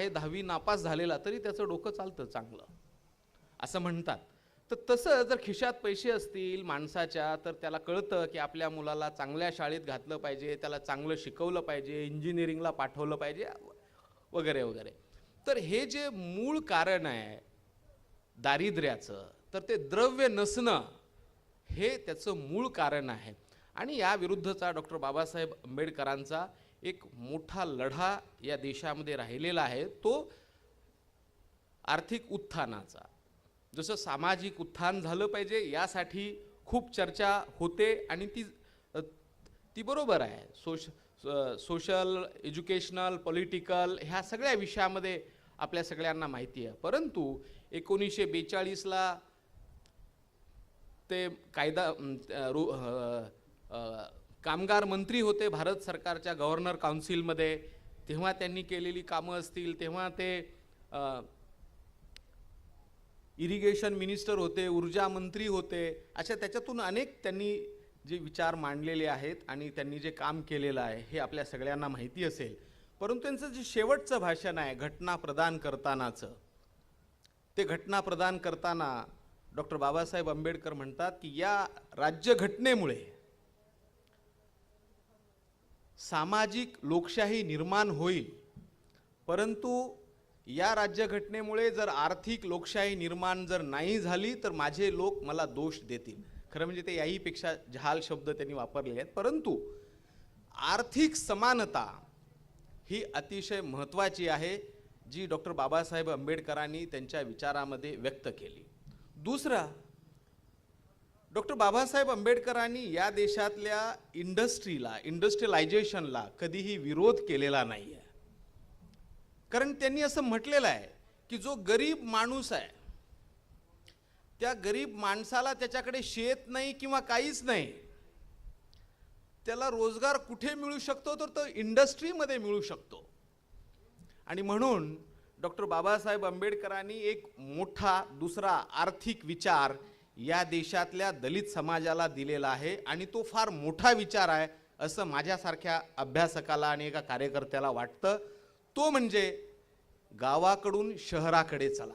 आहे 10वी नापास झालेला तरी त्याचं डोकं चालतं चांगलं असं म्हणतात. तर तसं जर खिशात पैसे असतील माणसाच्या तर त्याला कळतं की आपल्या मुलाला चांगल्या शाळेत घातलं पाहिजे, त्याला चांगलं शिकवलं पाहिजे, इंजिनिअरिंगला पाठवलं पाहिजे वगैरे वगैरे. तर हे जे मूळ कारण आहे दारिद्र्याचं तर ते द्रव्य नसणं हे त्याचं मूळ कारण आहे. आणि या विरुद्धचा डॉक्टर बाबासाहेब आंबेडकरांचा एक मोठा लढा या देशामध्ये राहिलेला आहे, तो आर्थिक उत्थानाचा. जसं सामाजिक उत्थान झालं पाहिजे यासाठी खूप चर्चा होते आणि ती बरोबर आहे. सोशल, एज्युकेशनल, पॉलिटिकल ह्या सगळ्या विषयामध्ये आपल्या सगळ्यांना माहिती आहे. परंतु 1942ला ते कायदा कामगार मंत्री होते भारत सरकारच्या गव्हर्नर काउन्सिलमध्ये, तेव्हा त्यांनी केलेली कामं असतील, तेव्हा ते इरिगेशन मिनिस्टर होते, ऊर्जा मंत्री होते, अशा त्याच्यातून अनेक त्यांनी जे विचार मांडलेले आहेत आणि त्यांनी जे काम केलेलं आहे हे आपल्या सगळ्यांना माहिती असेल. परंतु त्यांचं जे शेवटचं भाषण आहे घटना प्रदान करतानाचं, ते घटना प्रदान करताना डॉक्टर बाबासाहेब आंबेडकर म्हणतात की या राज्यघटनेमुळे सामाजिक लोकशाही निर्माण होईल, परंतु या राज्यघटनेमुळे जर आर्थिक लोकशाही निर्माण जर नाही झाली तर माझे लोक मला दोष देतील. खरं म्हणजे ते याहीपेक्षा जहाल शब्द त्यांनी वापरले आहेत. परंतु आर्थिक समानता ही अतिशय महत्त्वाची आहे जी डॉक्टर बाबासाहेब आंबेडकरांनी त्यांच्या विचारामध्ये व्यक्त केली. दुसरा, डॉक्टर बाबासाहेब आंबेडकरांनी या देशातल्या इंडस्ट्रियलायझेशनला कधीही विरोध केलेला नाही आहे. कारण त्यांनी असं म्हटलेलं आहे की जो गरीब माणूस आहे त्या गरीब माणसाला त्याच्याकडे शेत नाही किंवा काहीच नाही, त्याला रोजगार कुठे मिळू शकतो तर तो इंडस्ट्रीमध्ये मिळू शकतो. आणि म्हणून डॉक्टर बाबासाहेब आंबेडकरांनी एक मोठा दुसरा आर्थिक विचार या देशातल्या दलित समाजाला दिलेला आहे आणि तो फार मोठा विचार आहे असं माझ्यासारख्या अभ्यासकाला आणि एका कार्यकर्त्याला वाटतं. तो म्हणजे गावाकडून शहराकडे चला.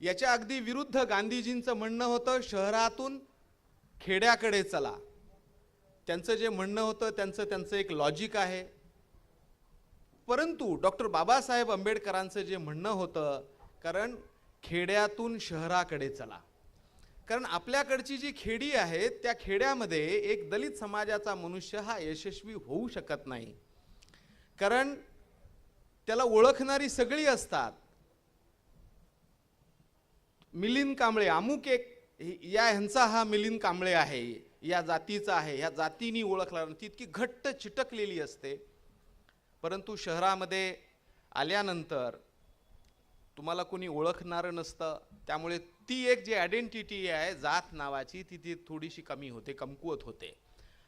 याच्या अगदी विरुद्ध गांधीजींचं म्हणणं होतं शहरातून खेड्याकडे चला. त्यांचं जे म्हणणं होतं त्यांचं एक लॉजिक आहे. परंतु डॉक्टर बाबासाहेब आंबेडकरांचं जे म्हणणं होतं कारण खेड्यातून शहराकडे चला. कारण आपल्याकडची जी खेडी आहे त्या खेड्यामध्ये एक दलित समाजाचा मनुष्य हा यशस्वी होऊ शकत नाही. कारण त्याला ओळखणारी सगळी असतात. मिलिंद कांबळे अमुक एक या ह्यांचा हा मिलिंद कांबळे आहे, या जातीचा आहे, ह्या जातीने ओळखला ती इतकी घट्ट चिटकलेली असते. परंतु शहरामध्ये आल्यानंतर तुम्हाला कोणी ओळखणारं नसतं. त्यामुळे ती एक जी आयडेंटिटी आहे जात नावाची ती थोडीशी कमी होते, कमकुवत होते.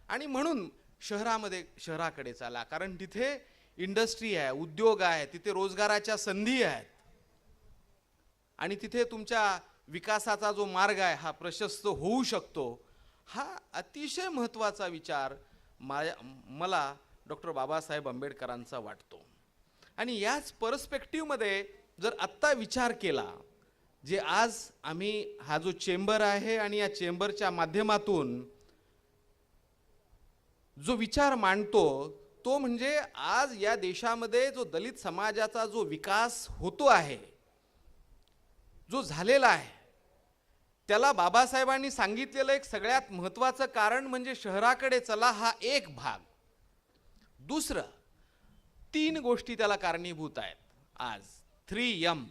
आणि म्हणून शहराकडे चला. कारण तिथे इंडस्ट्री आहे, उद्योग आहे, तिथे रोजगाराच्या संधी आहेत आणि तिथे तुमच्या विकासाचा जो मार्ग आहे हा प्रशस्त होऊ शकतो. हा अतिशय महत्त्वाचा विचार मला डॉक्टर बाबासाहेब आंबेडकरांचा वाटतो. आणि याच पर्स्पेक्टिव्हमध्ये जर आत्ता विचार केला, जे आज आम्ही हा जो चेंबर आहे आणि या चेंबरच्या माध्यमातून जो विचार मांडतो तो म्हणजे आज या देशामध्ये जो दलित समाजाचा जो विकास होतो आहे, जो झालेला आहे, त्याला बाबासाहेबांनी सांगितलेलं एक सगळ्यात महत्त्वाचं कारण म्हणजे शहराकडे चला हा एक भाग. दुसरं 3 गोष्टी त्याला कारणीभूत आहेत आज. 3M.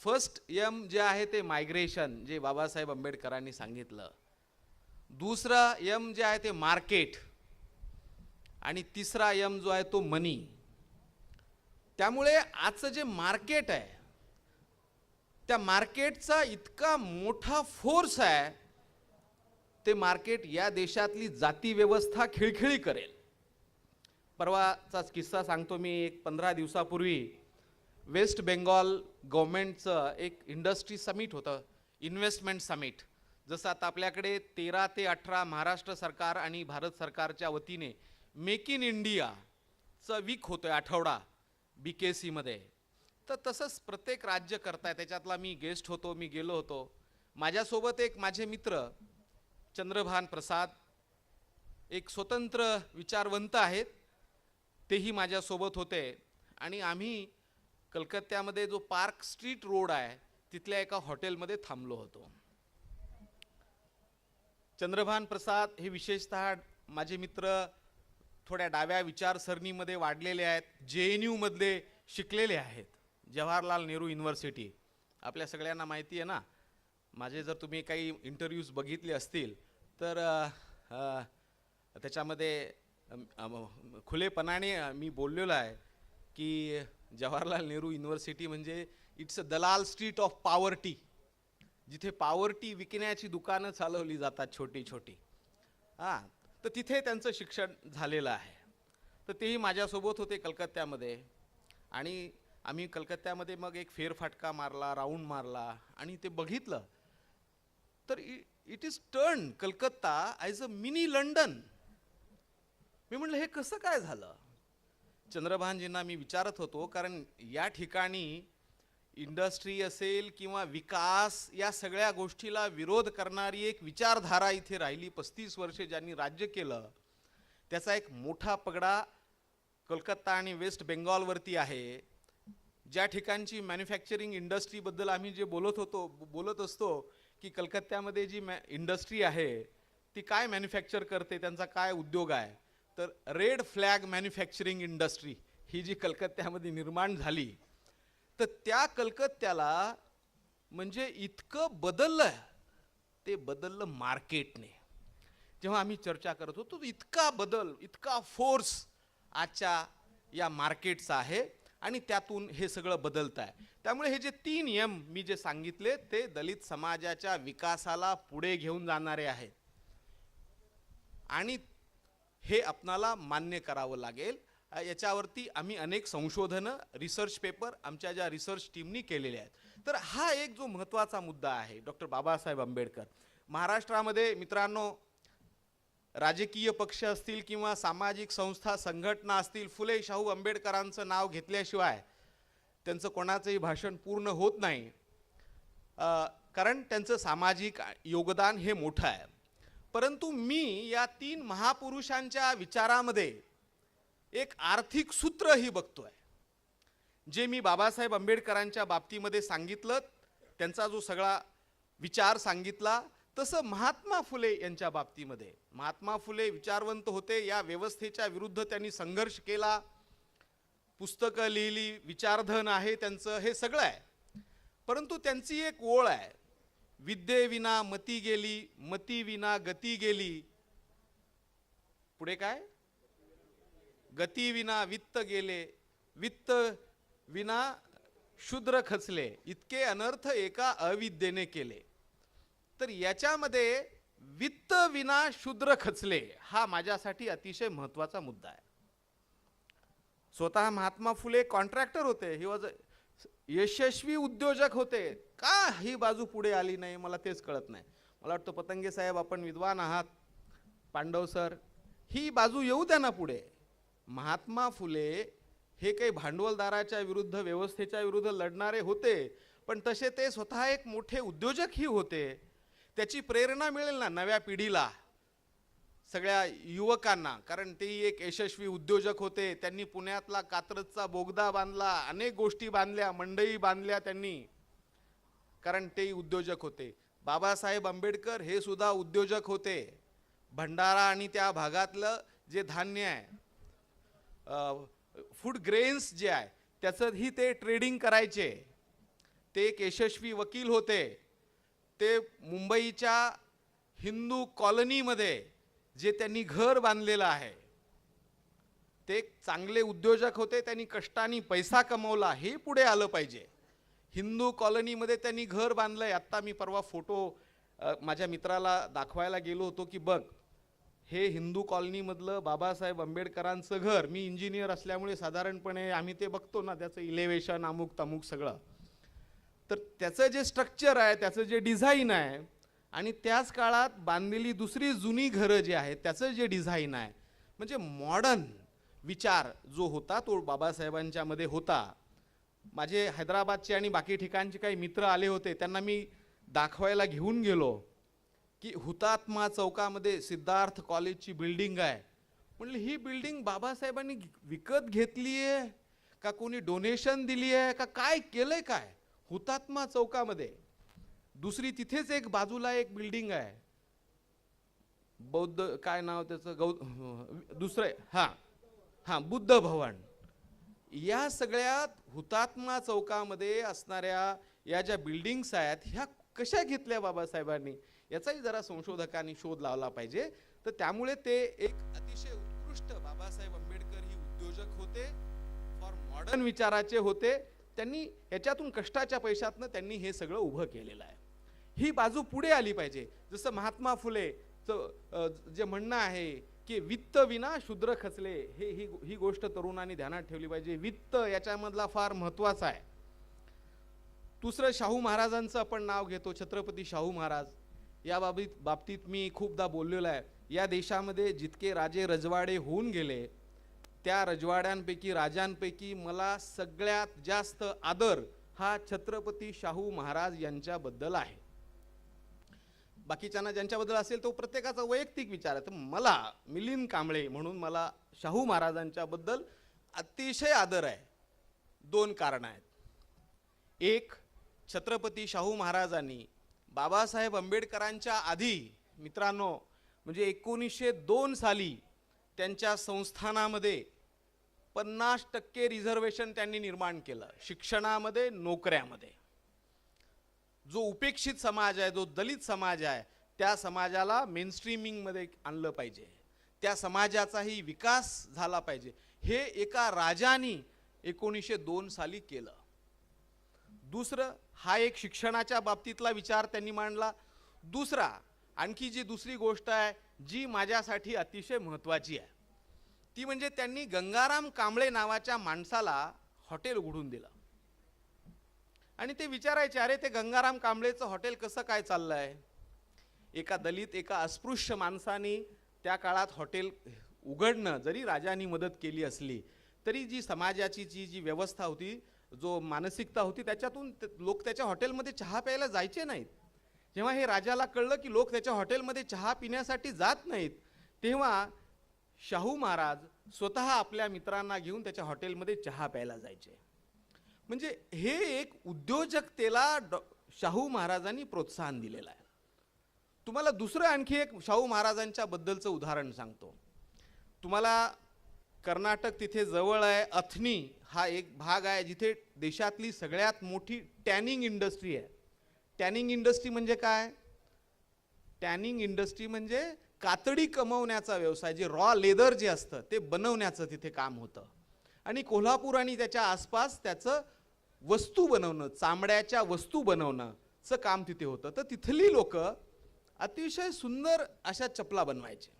फर्स्ट M जे आहे ते मायग्रेशन, जे बाबासाहेब आंबेडकरांनी सांगितलं. दुसरा M जे आहे ते मार्केट आणि तिसरा M जो आहे तो मनी. त्यामुळे आजचं जे मार्केट आहे त्या मार्केटचा इतका मोठा फोर्स आहे, ते मार्केट या देशातली जाती व्यवस्था खिळखिळी करेल. परवाचाच किस्सा सांगतो मी. एक 15 दिवसापूर्वी वेस्ट बेंगॉल गव्हर्नमेंटचं एक इंडस्ट्री समिट होतं, इन्व्हेस्टमेंट समिट. जसं आता आपल्याकडे 13 ते 18 महाराष्ट्र सरकार आणि भारत सरकारच्या वतीने मेक इन इंडियाचं वीक होतोय, आठवडा. BKC मध्ये. तर तसंच प्रत्येक राज्य करताय, त्याच्यातला मी गेस्ट होतो, मी गेलो होतो. माझ्यासोबत एक माझे मित्र चंद्रभान प्रसाद, एक स्वतंत्र विचारवंत आहेत, तेही माझ्यासोबत होते. आणि आम्ही कलकत्त्यामध्ये जो पार्क स्ट्रीट रोड आहे तिथल्या एका हॉटेलमध्ये थांबलो होतो. चंद्रभान प्रसाद हे विशेषतः माझे मित्र थोड्या डाव्या विचारसरणीमध्ये वाढलेले आहेत, JNU मधले शिकलेले आहेत, जवाहरलाल नेहरू युनिव्हर्सिटी. आपल्या सगळ्यांना माहिती आहे ना. माझे जर तुम्ही काही इंटरव्ह्यूज बघितले असतील तर त्याच्यामध्ये खुलेपणाने मी बोललेलो आहे की जवाहरलाल नेहरू युनिव्हर्सिटी म्हणजे इट्स अ दलाल स्ट्रीट ऑफ पॉवर्टी, जिथे पॉवर्टी विकण्याची दुकानं चालवली जातात छोटी छोटी. हां, तर तिथे त्यांचं शिक्षण झालेलं आहे. तर तेही माझ्यासोबत होते कलकत्त्यामध्ये. आणि आम्ही कलकत्त्यामध्ये मग एक फेरफटका मारला, राऊंड मारला आणि ते बघितलं तर it is turn Calcutta as a mini London. मी म्हटलं हे कसं काय झालं. चंद्रभानजींना मी विचारत होतो, कारण या ठिकाणी इंडस्ट्री असेल किंवा विकास या सगळ्या गोष्टीला विरोध करणारी एक विचारधारा इथे राहिली. 35 वर्षे ज्यांनी राज्य केलं त्याचा एक मोठा पगडा कलकत्ता आणि वेस्ट बेंगॉलवरती आहे. ज्या ठिकाणची मॅन्युफॅक्चरिंग इंडस्ट्रीबद्दल आम्ही जे बोलत असतो की कलकत्त्यामध्ये जी इंडस्ट्री आहे ती काय मॅन्युफॅक्चर करते, त्यांचा काय उद्योग आहे, तर रेड फ्लॅग मॅन्युफॅक्चरिंग इंडस्ट्री ही जी कलकत्त्यामध्ये निर्माण झाली, तर त्या कलकत्त्याला म्हणजे इतकं बदललं, ते बदललं मार्केटने. जेव्हा आम्ही चर्चा करत होतो इतका बदल, इतका फोर्स आजच्या या मार्केटचा आहे आणि त्यातून हे सगळं बदलत आहे. त्यामुळे हे जे 3 M मी जे सांगितले ते दलित समाजाच्या विकासाला पुढे घेऊन जाणारे आहेत आणि हे आपणाला मान्य करावं लागेल. याच्यावरती आम्ही अनेक संशोधनं, रिसर्च पेपर आमच्या ज्या रिसर्च टीमनी केलेले आहेत. तर हा एक जो महत्त्वाचा मुद्दा आहे, डॉक्टर बाबासाहेब आंबेडकर. महाराष्ट्रामध्ये मित्रांनो, राजकीय पक्ष असतील किंवा सामाजिक संस्था संघटना असतील, फुले शाहू आंबेडकरांचं नाव घेतल्याशिवाय त्यांचं कोणाचंही भाषण पूर्ण होत नाही, कारण त्यांचं सामाजिक योगदान हे मोठं आहे. परंतु मी या 3 महापुरुषांच्या विचारामध्ये एक आर्थिक सूत्रही बघतोय, जे मी बाबासाहेब आंबेडकरांच्या बाबतीमध्ये सांगितलं, त्यांचा जो सगळा विचार सांगितला, तसं महात्मा फुले यांच्या बाबतीमध्ये. महात्मा फुले विचारवंत होते, या व्यवस्थेच्या विरुद्ध त्यांनी संघर्ष केला, पुस्तकं लिहिली, विचारधन आहे त्यांचं, हे सगळं आहे. परंतु त्यांची एक ओळ आहे, विद्येविना मती गेली, मती विना गती गेली, पुढे काय, गती विना वित्त गेले, वित्त विना शूद्र खचले, इतके अनर्थ एका अविद्येने केले. तर याच्यामध्ये वित्त विना शूद्र खचले हा माझ्यासाठी अतिशय महत्त्वाचा मुद्दा आहे. स्वतः महात्मा फुले कॉन्ट्रॅक्टर होते, ही वॉज यशस्वी उद्योजक होते. का ही बाजू पुढे आली नाही मला तेच कळत नाही. मला वाटतं पतंगे साहेब आपण विद्वान आहात, पांडव सर, ही बाजू येऊ द्या ना पुढे. महात्मा फुले हे काही भांडवलदाराच्या विरुद्ध, व्यवस्थेच्या विरुद्ध लढणारे होते, पण तसे ते स्वतः एक मोठे उद्योजकही होते. त्याची प्रेरणा मिळेल ना नव्या पिढीला, सगळ्या युवकांना, कारण तेही एक यशस्वी उद्योजक होते. त्यांनी पुण्यातला कात्रजचा बोगदा बांधला, अनेक गोष्टी बांधल्या, मंडई बांधल्या त्यांनी, कारण तेही उद्योजक होते. बाबासाहेब आंबेडकर हे सुद्धा उद्योजक होते. भंडारा आणि त्या भागातलं जे धान्य आहे, फूड ग्रेन्स जे आहे, त्याचंही ते ट्रेडिंग करायचे. ते एक यशस्वी वकील होते. ते मुंबईच्या हिंदू कॉलनीमध्ये जे त्यांनी घर बांधलेलं आहे, ते एक चांगले उद्योजक होते. त्यांनी कष्टाने पैसा कमवला, हे पुढे आलं पाहिजे. हिंदू कॉलनीमध्ये त्यांनी घर बांधलंय. आत्ता मी परवा फोटो माझ्या मित्राला दाखवायला गेलो होतो की बघ, हे हिंदू कॉलनीमधलं बाबासाहेब आंबेडकरांचं घर. मी इंजिनियर असल्यामुळे साधारणपणे आम्ही ते बघतो ना, त्याचं इलेव्हेशन अमुक तमुक सगळं. तर त्याचं जे स्ट्रक्चर आहे, त्याचं जे डिझाईन आहे, आणि त्याच काळात बांधलेली दुसरी जुनी घरं जी आहेत त्याचं जे डिझाईन आहे, म्हणजे मॉडर्न विचार जो होता तो बाबासाहेबांच्या मध्ये होता. माझे हैदराबादचे आणि बाकी ठिकाणचे काही मित्र आले होते, त्यांना मी दाखवायला घेऊन गेलो की हुतात्मा चौकामध्ये सिद्धार्थ कॉलेजची बिल्डिंग आहे. म्हणलं ही बिल्डिंग बाबासाहेबांनी विकत घेतली आहे का कोणी डोनेशन दिली आहे का काय केलंय काय हुतात्मा चौकामध्ये. दुसरी तिथेच एक बाजूला एक बिल्डिंग आहे, बौद्ध काय नाव त्याचं दुसरं हां बुद्ध भवन. या सगळ्यात हुतात्मा चौकामध्ये असणाऱ्या या ज्या बिल्डिंग्स आहेत ह्या कशा घेतल्या बाबासाहेबांनी याचाही जरा संशोधकांनी शोध लावला पाहिजे. तर त्यामुळे ते एक अतिशय उत्कृष्ट बाबासाहेब आंबेडकर ही उद्योजक होते, फॉर मॉडर्न विचाराचे होते. त्यांनी याच्यातून कष्टाच्या पैशातनं त्यांनी हे सगळं उभं केलेलं आहे. ही बाजू पुढे आली पाहिजे. जसं महात्मा फुले जे म्हणणं आहे की वित्त विना शूद्र खचले, ही गोष्ट तरुणांनी ध्यानात ठेवली पाहिजे. वित्त याच्यामधला फार महत्वाचा आहे. दुसरं शाहू महाराजांचं आपण नाव घेतो, छत्रपती शाहू महाराज. या बाबतीत मी खूपदा बोललेलो आहे. या देशामध्ये जितके राजे रजवाडे होऊन गेले त्या रजवाड्यांपैकी राजांपैकी मला सगळ्यात जास्त आदर हा छत्रपती शाहू महाराज यांच्याबद्दल आहे. बाकीच्यांना ज्यांच्याबद्दल असेल तो प्रत्येकाचा वैयक्तिक विचार आहे. तर मला मिलिंद कांबळे म्हणून मला शाहू महाराजांच्या बद्दल अतिशय आदर आहे. दोन कारण आहेत. एक, छत्रपती शाहू महाराजांनी बाबासाहेब आंबेडकरांच्या आधी मित्रांनो म्हणजे 1902 साली त्यांच्या संस्थानामध्ये 50% रिझर्वेशन त्यांनी निर्माण केलं शिक्षणामध्ये, नोकऱ्यामध्ये. जो उपेक्षित समाज आहे, जो दलित समाज आहे, त्या समाजाला मेनस्ट्रीमिंगमध्ये आणलं पाहिजे, त्या समाजाचाही विकास झाला पाहिजे. हे एका राजानी 1902 साली केलं. दुसरं, हा एक शिक्षणाच्या बाबतीतला विचार त्यांनी मांडला. दुसरा, आणखी जी दुसरी गोष्ट आहे जी माझ्यासाठी अतिशय महत्त्वाची आहे ती म्हणजे त्यांनी गंगाराम कांबळे नावाच्या माणसाला हॉटेल उघडून दिलं. आणि ते विचारायचे, अरे ते गंगाराम कांबळेचं हॉटेल कसं काय चाललंय. एका दलित एका अस्पृश्य माणसाने त्या काळात हॉटेल उघडणं, जरी राजांनी मदत केली असली तरी जी समाजाची जी व्यवस्था होती, जो मानसिकता होती, त्याच्यातून लोक त्याच्या हॉटेलमध्ये चहा प्यायला जायचे नाहीत. जेव्हा हे राजाला कळलं की लोक त्याच्या हॉटेलमध्ये चहा पिण्यासाठी जात नाहीत, तेव्हा शाहू महाराज स्वतः आपल्या मित्रांना घेऊन त्याच्या हॉटेलमध्ये चहा प्यायला जायचे. म्हणजे हे एक उद्योजकतेला शाहू महाराजांनी प्रोत्साहन दिलेलं आहे. तुम्हाला दुसरं आणखी एक शाहू महाराजांच्या बद्दलचं उदाहरण सांगतो. तुम्हाला कर्नाटक तिथे जवळ आहे, अथनी हा एक भाग आहे जिथे देशातली सगळ्यात मोठी टॅनिंग इंडस्ट्री आहे. टॅनिंग इंडस्ट्री म्हणजे काय? टॅनिंग इंडस्ट्री म्हणजे कातडी कमवण्याचा व्यवसाय. जे रॉ लेदर जे असतं ते बनवण्याचं तिथे काम होतं. आणि कोल्हापूर आणि त्याच्या आसपास त्याचं वस्तू बनवणं, चामड्याच्या वस्तू बनवणंचं काम तिथे होतं. तर तिथली लोक अतिशय सुंदर अशा चपला बनवायचे.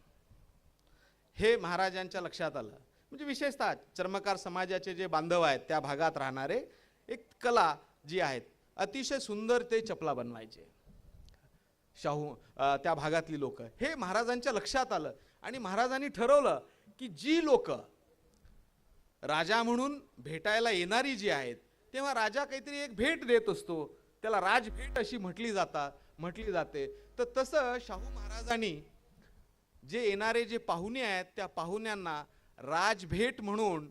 हे महाराजांच्या लक्षात आलं. म्हणजे विशेषतः चर्मकार समाजाचे जे बांधव आहेत त्या भागात राहणारे एक कला जी आहेत, अतिशय सुंदर ते चपला बनवायचे शाहू त्या भागातली लोक. हे महाराजांच्या लक्षात आलं आणि महाराजांनी ठरवलं की जी लोक राजा म्हणून भेटायला येणारी जी आहेत, तेव्हा राजा काहीतरी एक भेट देत असतो, त्याला राजभेट अशी म्हटली जाते. तर तसं शाहू महाराजांनी जे येणारे जे पाहुणे आहेत त्या पाहुण्यांना राजभेट म्हणून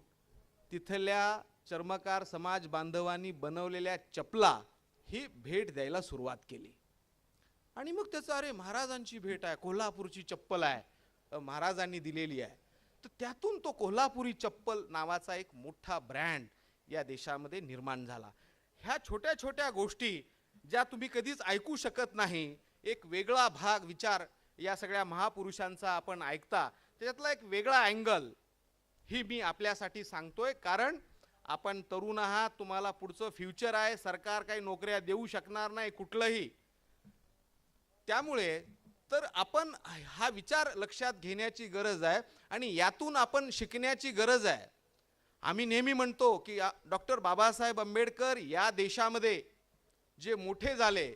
तिथल्या चर्मकार समाज बांधवांनी बनवलेल्या चपला ही भेट द्यायला सुरुवात केली. आणि मग त्याचं, अरे महाराजांची भेट आहे, कोल्हापूरची चप्पल आहे, महाराजांनी दिलेली आहे. तर त्यातून तो कोल्हापुरी चप्पल नावाचा एक मोठा ब्रँड या देशामध्ये निर्माण झाला. ह्या छोट्या छोट्या गोष्टी ज्या तुम्ही कधीच ऐकू शकत नाही, एक वेगळा भाग विचार या सगळ्या महापुरुषांचा आपण ऐकता, त्याच्यातला एक वेगळा अँगल ही मी आपल्यासाठी सांगतोय. कारण आपण तरुण आहात, तुम्हाला पुढचं फ्युचर आहे, सरकार काही नोकऱ्या देऊ शकणार नाही कुठलंही. त्यामुळे तर आपण हा विचार लक्षात घेण्याची गरज आहे आणि यातून आपण शिकण्याची गरज आहे. आम्ही नेहमी म्हणतो की डॉक्टर बाबासाहेब आंबेडकर या देशामध्ये जे मोठे झाले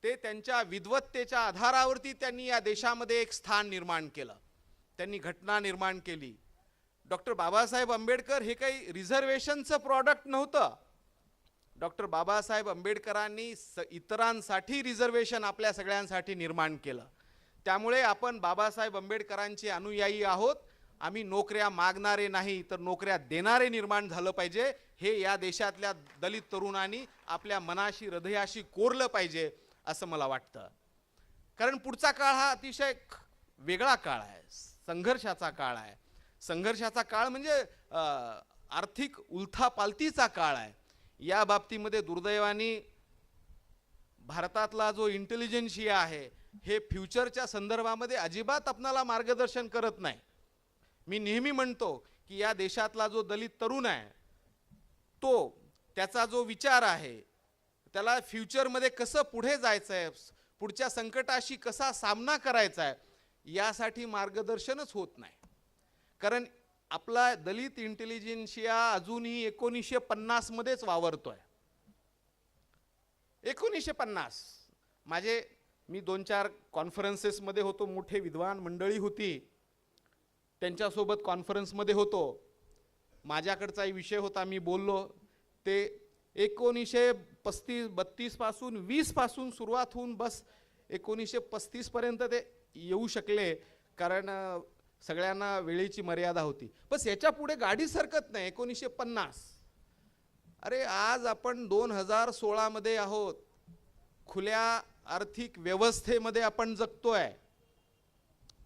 ते त्यांच्या विद्वत्तेच्या आधारावरती त्यांनी या देशामध्ये एक स्थान निर्माण केलं. त्यांनी घटना निर्माण केली, डॉक्टर बाबासाहेब आंबेडकर हे काही रिझर्वेशनचं प्रॉडक्ट नव्हतं. डॉक्टर बाबासाहेब आंबेडकरांनी इतरांसाठी रिझर्वेशन आपल्या सगळ्यांसाठी निर्माण केलं. त्यामुळे आपण बाबासाहेब आंबेडकरांचे अनुयायी आहोत. आम्ही नोकऱ्या मागणारे नाही तर नोकऱ्या देणारे निर्माण झालं पाहिजे, हे या देशातल्या दलित तरुणांनी आपल्या मनाशी हृदयाशी कोरलं पाहिजे असं मला वाटतं. कारण पुढचा काळ हा अतिशय वेगळा काळ आहे, संघर्षाचा काळ आहे. संघर्षाचा काळ म्हणजे आर्थिक उलथापालथीचा काळ आहे. या बाबतीमध्ये दुर्दैवाने भारतातला जो इंटेलिजन्सिया आहे हे फ्युचरच्या संदर्भामध्ये अजिबात आपणाला मार्गदर्शन करत नाही. मी नेहमी म्हणतो की या देशातला जो दलित तरुण आहे त्याचा जो विचार आहे, त्याला फ्युचरमध्ये कसं पुढे जायचं आहे, पुढच्या संकटाशी कसा सामना करायचा आहे, यासाठी मार्गदर्शनच होत नाही. कारण आपला दलित इंटेलिजन्सिया अजूनही 1950 मध्येच वावरतोय. 1950 मी 2-4 कॉन्फरन्सेसमध्ये होतो, मोठे विद्वान मंडळी होती, त्यांच्यासोबत कॉन्फरन्समध्ये होतो. माझ्याकडचाही विषय होता, मी बोललो. ते 1932 पासून 20 पासून सुरुवात होऊन बस 1935 पर्यंत ते येऊ शकले, कारण सगळ्यांना वेळेची मर्यादा होती. बस याच्या पुढे गाडी सरकत नाही. 1950. अरे आज आपण 2016 मध्ये आहोत. खुल्या आर्थिक व्यवस्थेमध्ये आपण जगतोय.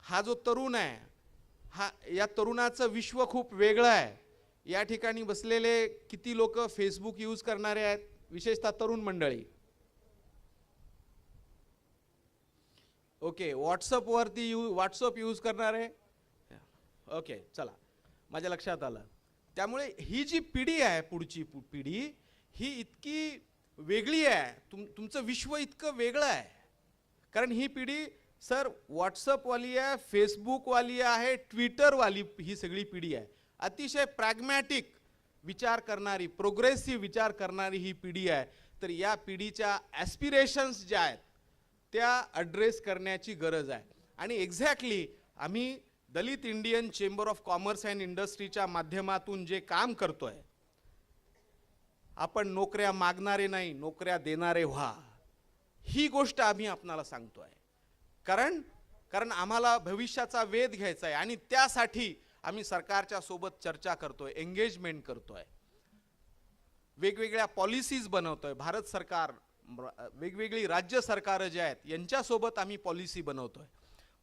हा जो तरुण आहे, या तरुणाचं विश्व खूप वेगळं आहे. या ठिकाणी बसलेले किती लोक फेसबुक यूज करणारे आहेत, विशेषतः तरुण मंडळी? ओके. व्हॉट्सअप यूज करणारे? ओके, चला, माझ्या लक्षात आलं. त्यामुळे ही जी पिढी आहे, पुढची पिढी ही इतकी वेगळी आहे. तुमचं विश्व इतकं वेगळं आहे. कारण ही पिढी सर व्हॉट्सअपवाली आहे, फेसबुकवाली आहे, ट्विटरवाली ही सगळी पिढी आहे. अतिशय प्रॅग्मॅटिक विचार करणारी, प्रोग्रेसिव्ह विचार करणारी ही पिढी आहे. तर या पिढीच्या ॲस्पिरेशन्स ज्या आहेत त्या ॲड्रेस करण्याची गरज आहे. आणि एक्झॅक्टली आम्ही Dalit Indian chamber of commerce and इंडस्ट्रीच्या माध्यमातून जे काम करतोय, आपण नोकऱ्या मागणारे नाही, नोकऱ्या देणारे व्हा, ही गोष्ट आम्ही आपणाला सांगतोय. कारण आम्हाला भविष्याचा वेध घ्यायचा आहे आणि त्यासाठी आम्ही सरकारच्या सोबत चर्चा करतोय, एंगेजमेंट करतोय, वेगवेगळ्या पॉलिसीज बनवतोय. भारत सरकार, वेगवेगळी राज्य सरकार जे आहेत यांच्यासोबत आम्ही पॉलिसी बनवतोय.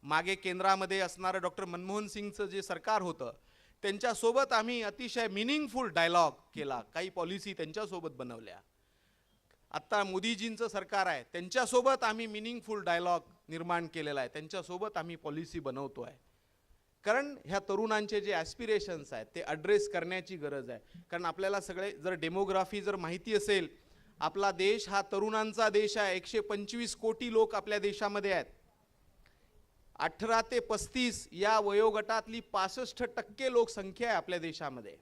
मागे केंद्रामध्ये असणारं डॉक्टर मनमोहन सिंगचं जे सरकार होतं त्यांच्यासोबत आम्ही अतिशय मिनिंगफुल डायलॉग केला, काही पॉलिसी त्यांच्यासोबत बनवल्या. आता मोदीजींचं सरकार आहे, त्यांच्यासोबत आम्ही मिनिंगफुल डायलॉग निर्माण केलेला आहे, त्यांच्यासोबत आम्ही पॉलिसी बनवतोय. कारण ह्या तरुणांचे जे ॲस्पिरेशन्स आहेत ते ॲड्रेस करण्याची गरज आहे. कारण आपल्याला सगळे जर डेमोग्राफी जर माहिती असेल, आपला देश हा तरुणांचा देश आहे. 125 कोटी लोक आपल्या देशामध्ये आहेत. 18 ते 35 या वयोगटातली 65% लोकसंख्या आहे आपल्या देशामध्ये.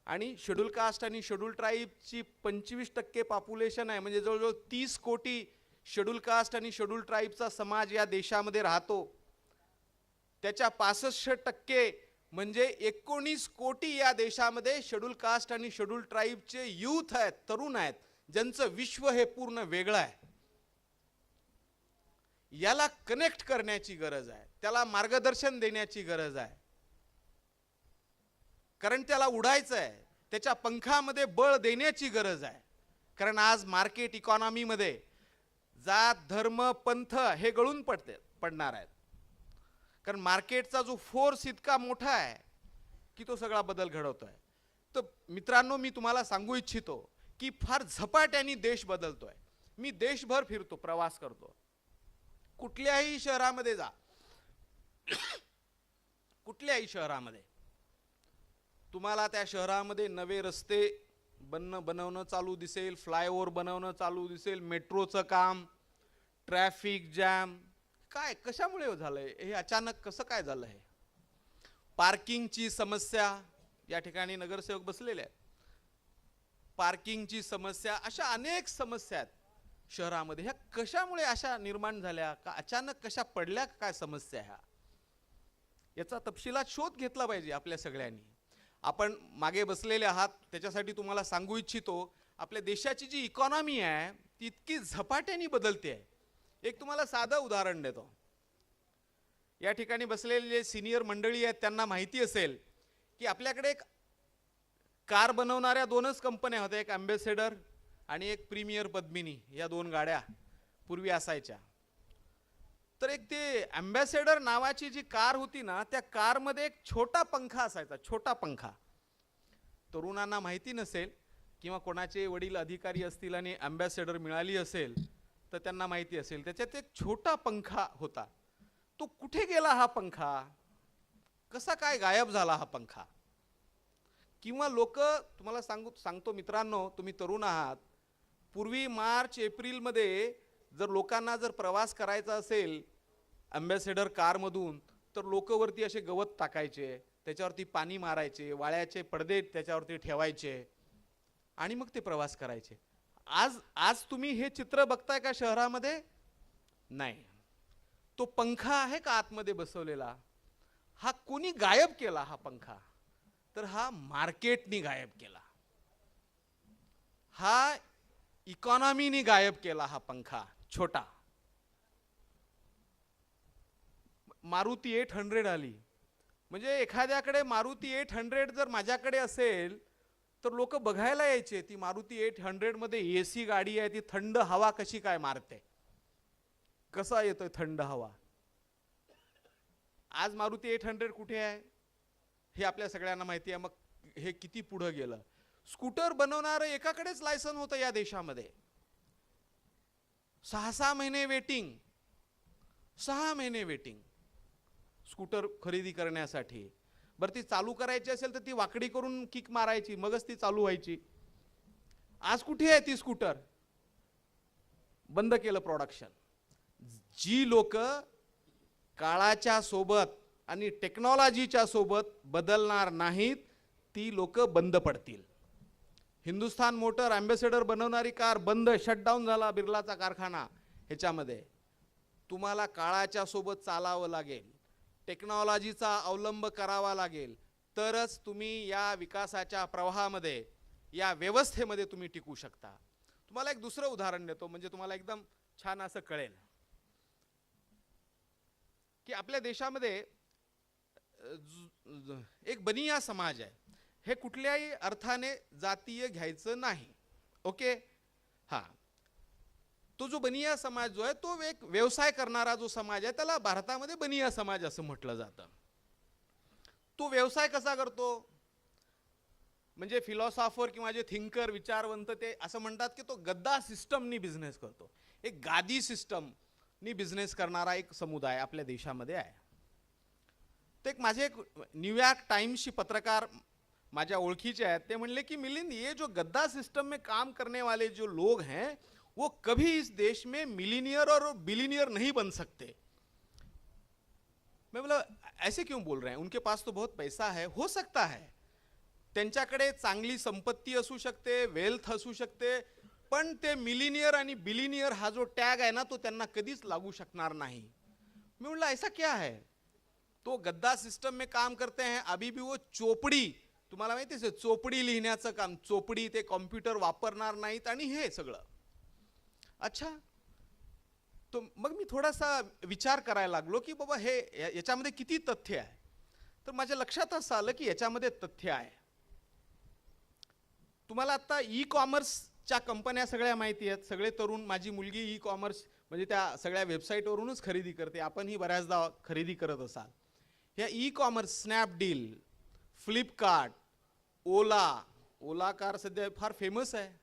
आणि शेड्यूल कास्ट आणि शेड्यूल ट्राईबची 25% पॉप्युलेशन आहे. म्हणजे जवळजवळ 30 कोटी शेड्यूल कास्ट आणि शेड्यूल ट्राईबचा समाज या देशामध्ये राहतो. त्याच्या 65% म्हणजे 19 कोटी या देशामध्ये शेड्यूल कास्ट आणि शेड्यूल ट्राईबचे यूथ आहेत, तरुण आहेत, ज्यांचं विश्व हे पूर्ण वेगळं आहे. याला कनेक्ट करण्याची गरज आहे, त्याला मार्गदर्शन देण्याची गरज आहे. कारण त्याला उडायचं आहे, त्याच्या पंखामध्ये बळ देण्याची गरज आहे. कारण आज मार्केट इकॉनॉमीमध्ये जात, धर्म, पंथ हे गळून पडणार आहेत. कारण मार्केटचा जो फोर्स इतका मोठा आहे की तो सगळा बदल घडवतोय. तर मित्रांनो, मी तुम्हाला सांगू इच्छितो की फार झपाट्याने देश बदलतोय. मी देशभर फिरतो, प्रवास करतो. कुठल्याही शहरामध्ये जा, कुठल्याही शहरामध्ये तुम्हाला त्या शहरामध्ये नवे रस्ते बनवणं चालू दिसेल, फ्लायओव्हर बनवणं चालू दिसेल, मेट्रोचं काम, ट्रॅफिक जॅम. काय कशामुळे झालंय हे? अचानक कसं काय झालं हे? पार्किंगची समस्या, या ठिकाणी नगरसेवक बसलेले आहेत. पार्किंगची समस्या, अशा अनेक समस्या आहेत शहरामध्ये. ह्या कशामुळे अशा निर्माण झाल्या? का अचानक कशा पडल्या? काय समस्या ह्या? याचा तपशिलात शोध घेतला पाहिजे आपल्या सगळ्यांनी. आपण मागे बसलेले आहात त्याच्यासाठी तुम्हाला सांगू इच्छितो, आपल्या देशाची जी इकॉनॉमी आहे ती इतकी झपाट्याने बदलते आहे. एक तुम्हाला साधं उदाहरण देतो. या ठिकाणी बसलेले जे सिनियर मंडळी आहेत त्यांना माहिती असेल की आपल्याकडे एक कार बनवणाऱ्या दोनच कंपन्या होत्या, एक अँबॅसेडर आणि एक प्रीमियर पद्मिनी. या दोन गाड्या पूर्वी असायच्या. तर एक ते अँबॅसेडर नावाची जी कार होती ना, त्या कारमध्ये एक छोटा पंखा असायचा, छोटा पंखा. तरुणांना माहिती नसेल किंवा कोणाचे वडील अधिकारी असतील आणि अँबॅसेडर मिळाली असेल तर त्यांना माहिती असेल, त्याच्यात एक छोटा पंखा होता. तो कुठे गेला हा पंखा? कसा काय गायब झाला हा पंखा? किंवा लोक, तुम्हाला सांगतो मित्रांनो, तुम्ही तरुण आहात, पूर्वी मार्च एप्रिलमध्ये जर लोकांना जर प्रवास करायचा असेल अँबॅसेडर कारमधून, तर लोक वरती असे गवत टाकायचे, त्याच्यावरती पाणी मारायचे, वाळ्याचे पडदे त्याच्यावरती ठेवायचे आणि मग ते प्रवास करायचे. आज तुम्ही हे चित्र बघताय का शहरामध्ये? नाही. तो पंखा आहे का आतमध्ये बसवलेला? हा कोणी गायब केला हा पंखा? तर हा मार्केटनी गायब केला, हा इकॉनॉमीनी गायब केला हा पंखा छोटा. मारुती 800 आली, म्हणजे एखाद्याकडे मारुती 800 जर माझ्याकडे असेल तर लोक बघायला यायचे, ती मारुती 800 मध्ये एसी गाडी आहे, ती थंड हवा कशी काय मारते, कसा येतोय थंड हवा. आज मारुती 800 कुठे आहे हे आपल्या सगळ्यांना माहिती आहे. मग हे किती पुढे गेलं. स्कूटर बनवणारं एकाकडेच लायसन होतं या देशामध्ये. 6 महिने वेटिंग, 6 महिने वेटिंग स्कूटर खरेदी करण्यासाठी. बरं, ती चालू करायची असेल तर ती वाकडी करून किक मारायची, मगच ती चालू व्हायची. आज कुठे आहे ती स्कूटर? बंद केलं प्रोडक्शन. जी लोक काळाच्या सोबत आणि टेक्नॉलॉजीच्या सोबत बदलणार नाहीत ती लोक बंद पडतील. हिंदुस्थान मोटर अँबॅसेडर बनवणारी कार बंद, शटडाऊन झाला बिर्लाचा कारखाना. ह्याच्यामध्ये तुम्हाला काळाच्या सोबत चालावं लागेल, टेक्नॉलॉजीचा अवलंब करावा लागेल, तरच तुम्ही या विकासाच्या प्रवाहामध्ये, या व्यवस्थेमध्ये तुम्ही टिकू शकता. तुम्हाला एक दुसरं उदाहरण देतो म्हणजे तुम्हाला एकदम छान असं कळेल की आपल्या देशामध्ये एक बनिया समाज आहे. हे कुठल्याही अर्थाने जातीय घ्यायचं नाही, ओके. हा, तो जो बनिया समाज जो आहे तो एक व्यवसाय करणारा जो समाज आहे त्याला भारतामध्ये बनिया समाज असं म्हटलं जातं. तो व्यवसाय कसा करतो? म्हणजे फिलॉसॉफर किंवा जे थिंकर, विचारवंत, ते असं म्हणतात की तो गद्दा सिस्टमनी बिझनेस करतो. एक गादी सिस्टमनी बिझनेस करणारा एक समुदाय आपल्या देशामध्ये आहे. ते माझे एक न्यूयॉर्क टाइम्सची पत्रकार माझ्या ओळखीचे आहेत, ते म्हणले की मिलिंद, ये जो गद्दा सिस्टम में काम करने वाले जो लोग हैं वो कभी इस देश में मिलीनियर और बिलीनियर नहीं बन सकते. मैं बोला ऐसे क्यों बोल रहे हैं, उनके पास तो बहुत पैसा है. हो सकता है त्यांच्याकडे चांगली संपत्ती असू शकते, वेल्थ असू शकते, पण ते मिलीनियर आणि बिलीनियर हा जो टॅग आहे ना तो त्यांना कधीच लागू शकणार नाही. मी म्हटलं ऐसा क्या है? तो गद्दा सिस्टम में काम करते हैं, अभी भी वो चोपडी, तुम्हाला माहिती आहे चोपडी लिहिण्याचं काम, चोपडी, ते कॉम्प्युटर वापरणार नाहीत आणि हे सगळं. अच्छा, तो मग मी थोडासा विचार करायला लागलो की बाबा हे याच्यामध्ये किती तथ्य आहे. तर माझ्या लक्षात असं आलं की याच्यामध्ये तथ्य आहे. तुम्हाला आता ई कॉमर्सच्या कंपन्या सगळ्या माहिती आहेत. सगळे तरुण, माझी मुलगी ई कॉमर्स म्हणजे त्या सगळ्या वेबसाईटवरूनच खरेदी करते, आपणही बऱ्याचदा खरेदी करत असाल. ह्या ई कॉमर्स, स्नॅपडील, फ्लिपकार्ट, ओला कार सध्या फार फेमस आहे.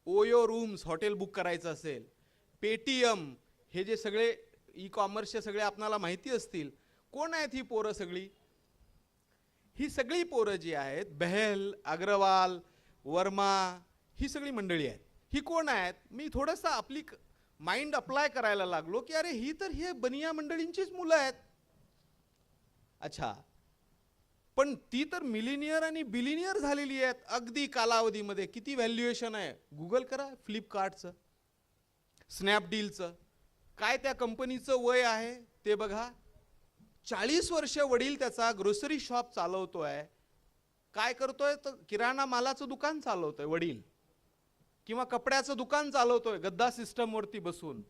ओयो रूम्स, हॉटेल बुक करायचं असेल, पेटीएम, हे जे सगळे ई कॉमर्सचे सगळे आपल्याला माहिती असतील. कोण आहेत ही पोरं सगळी? ही सगळी पोरं जी आहेत, बेहल, अग्रवाल, वर्मा, ही सगळी मंडळी आहेत. ही कोण आहेत? मी थोडंसं आपली माइंड अप्लाय करायला लागलो की अरे ही तर हे बनिया मंडळींचीच मुलं आहेत. अच्छा, पण ती तर मिलिनियर आणि बिलिनियर झालेली आहेत अगदी कालावधीमध्ये. किती व्हॅल्युएशन आहे? गुगल करा फ्लिपकार्टचं, स्नॅपडीलचं. काय त्या कंपनीचं वय आहे ते बघा, 40 वर्ष वडील त्याचा ग्रोसरी शॉप चालवतोय. काय करतोय तर किराणा मालाचं दुकान चालवतोय वडील, किंवा कपड्याचं दुकान चालवतोय गद्दा सिस्टमवरती बसून.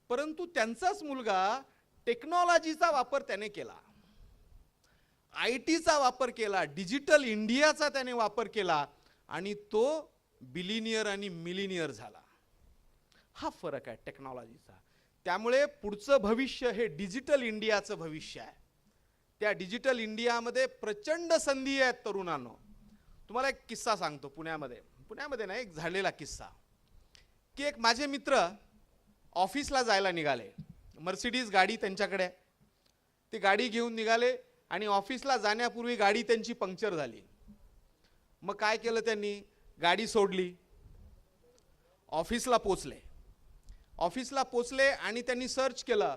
परंतु त्यांचाच मुलगा टेक्नॉलॉजीचा वापर त्याने केला, IT चा वापर केला, डिजिटल इंडियाचा त्याने वापर केला आणि तो बिलिनियर आणि मिलिनियर झाला. हा फरक आहे टेक्नॉलॉजीचा. त्यामुळे पुढचं भविष्य हे डिजिटल इंडियाचं भविष्य आहे. त्या डिजिटल इंडियामध्ये प्रचंड संधी आहेत तरुणांनो. तुम्हाला एक किस्सा सांगतो. पुण्यामध्ये नाही, एक झालेला किस्सा, की एक माझे मित्र ऑफिसला जायला निघाले. मर्सिडीज गाडी त्यांच्याकडे, ते गाडी घेऊन निघाले आणि ऑफिसला जाण्यापूर्वी गाडी त्यांची पंक्चर झाली. मग काय केलं त्यांनी, गाडी सोडली, ऑफिसला पोचले आणि त्यांनी सर्च केलं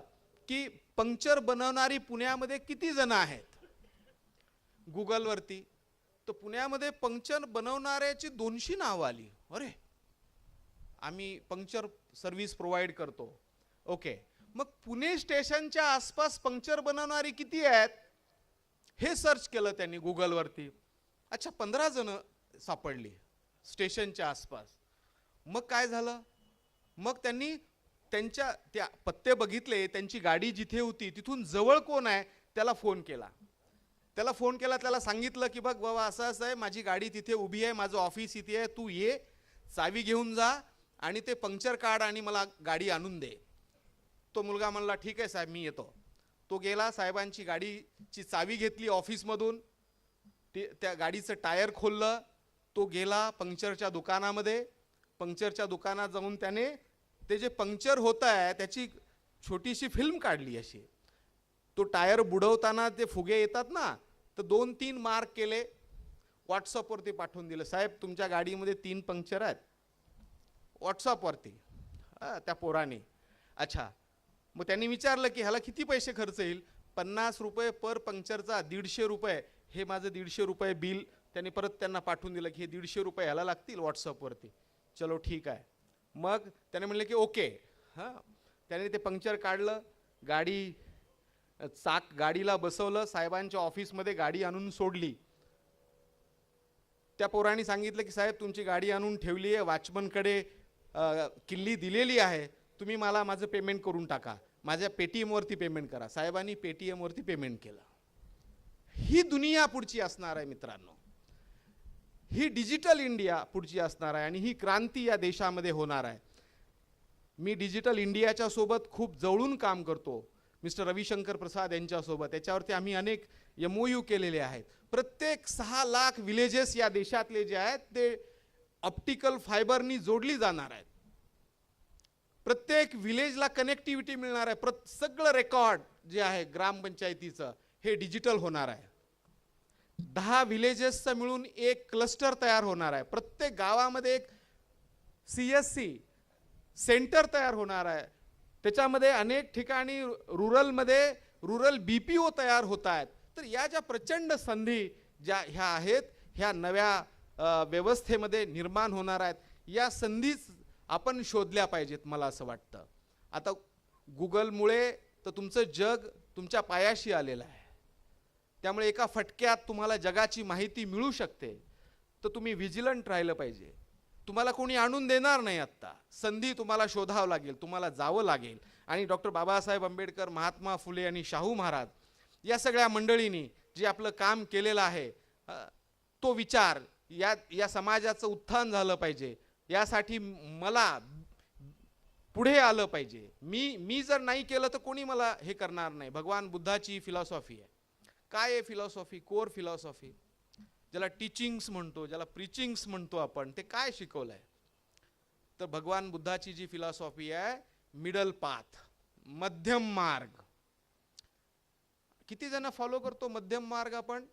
की पंक्चर बनवणारी पुण्यामध्ये किती जण आहेत गुगलवरती. तर पुण्यामध्ये पंक्चर बनवणाऱ्याची 200 नावं आली. अरे, आम्ही पंक्चर सर्व्हिस प्रोव्हाइड करतो. ओके, मग पुणे स्टेशनच्या आसपास पंक्चर बनवणारी किती आहेत हे सर्च केलं त्यांनी गुगलवरती. अच्छा, 15 जण सापडली स्टेशनच्या आसपास. मग काय झालं, मग त्यांनी त्यांच्या त्या पत्ते बघितले, त्यांची गाडी जिथे होती तिथून जवळ कोण आहे त्याला फोन केला. त्याला सांगितलं की बघ बाबा, असं असं आहे, माझी गाडी तिथे उभी आहे, माझं ऑफिस इथे आहे, तू ये, चावी घेऊन जा आणि ते पंक्चर काढ आणि मला गाडी आणून दे. तो मुलगा म्हणला ठीक आहे साहेब, मी येतो. तो गेला, साहेबांची गाडीची चावी घेतली ऑफिसमधून, त्या गाडीचं टायर खोललं, तो गेला पंक्चरच्या दुकानामध्ये. पंक्चरच्या दुकानात जाऊन त्याने ते जे पंक्चर होत आहे त्याची छोटीशी फिल्म काढली अशी. तो टायर बुडवताना ते फुगे येतात ना, तर 2-3 मार्क केले, व्हॉट्सअपवरती पाठवून दिलं. साहेब, तुमच्या गाडीमध्ये 3 पंक्चर आहेत. व्हॉट्सअपवरती त्या पोराने. अच्छा, मग त्यांनी विचारलं की ह्याला किती पैसे खर्च येईल. 50 रुपये पर पंक्चरचा, 150 रुपये. हे माझं 150 रुपये बिल त्यांनी परत त्यांना पाठवून दिलं की हे 150 रुपये ह्याला लागतील व्हॉट्सअपवरती. चलो ठीक आहे. मग त्याने म्हणले की ओके. हां, त्याने ते पंक्चर काढलं, गाडीला बसवलं, साहेबांच्या ऑफिसमध्ये गाडी आणून सोडली. त्या पोरांनी सांगितलं की साहेब, तुमची गाडी आणून ठेवली आहे, वॉचमनकडे किल्ली दिलेली आहे, तुम्ही मला माझं पेमेंट करून टाका, माझ्या पेटीएमवरती पेमेंट करा. साहेबांनी पेटीएमवरती पेमेंट केलं. ही दुनिया पुढची असणार आहे मित्रांनो. ही डिजिटल इंडिया पुढची असणार आहे आणि ही क्रांती या देशामध्ये होणार आहे. मी डिजिटल इंडियाच्या सोबत खूप जवळून काम करतो, मिस्टर रविशंकर प्रसाद यांच्यासोबत. त्याच्यावरती आम्ही अनेक MOU केलेले आहेत. प्रत्येक 6 लाख विलेजेस या देशातले जे आहेत ते ऑप्टिकल फायबरनी जोडली जाणार आहेत. प्रत्येक विलेजला कनेक्टिव्हिटी मिळणार आहे. सगळं रेकॉर्ड जे आहे ग्रामपंचायतीचं हे डिजिटल होणार आहे. 10 विलेजेसचं मिळून एक क्लस्टर तयार होणार आहे. प्रत्येक गावामध्ये एक CSC सेंटर तयार होणार आहे. त्याच्यामध्ये अनेक ठिकाणी रुरल BPO तयार होत आहेत. तर या ज्या प्रचंड संधी ह्या आहेत, ह्या नव्या व्यवस्थेमध्ये निर्माण होणार आहेत. या संधीच आपण शोधल्या पाहिजेत मला असं वाटतं. आता गुगलमुळे तर तुमचं जग तुमच्या पायाशी आलेलं आहे. त्यामुळे एका फटक्यात तुम्हाला जगाची माहिती मिळू शकते. तर तुम्ही व्हिजिलंट राहिलं पाहिजे. तुम्हाला कोणी आणून देणार नाही. आत्ता संधी तुम्हाला शोधावं लागेल, तुम्हाला जावं लागेल. आणि डॉक्टर बाबासाहेब आंबेडकर, महात्मा फुले आणि शाहू महाराज या सगळ्या मंडळींनी जे आपलं काम केलेलं आहे, तो विचार या समाजाचं उत्थान झालं पाहिजे. यासाठी मला पुढे आलं पाहिजे. मी जर नाही केलं तर कोणी मला हे करणार नाही. भगवान बुद्धाची फिलॉसॉफी आहे. काय आहे फिलॉसॉफी? कोर फिलॉसॉफी, ज्याला टीचिंग्स म्हणतो, ज्याला प्रीचिंग्स म्हणतो आपण, ते काय शिकवलंय? तर भगवान बुद्धाची जी फिलॉसॉफी आहे, मिडल पाथ, मध्यम मार्ग. किती जण फॉलो करतो मध्यम मार्ग आपण?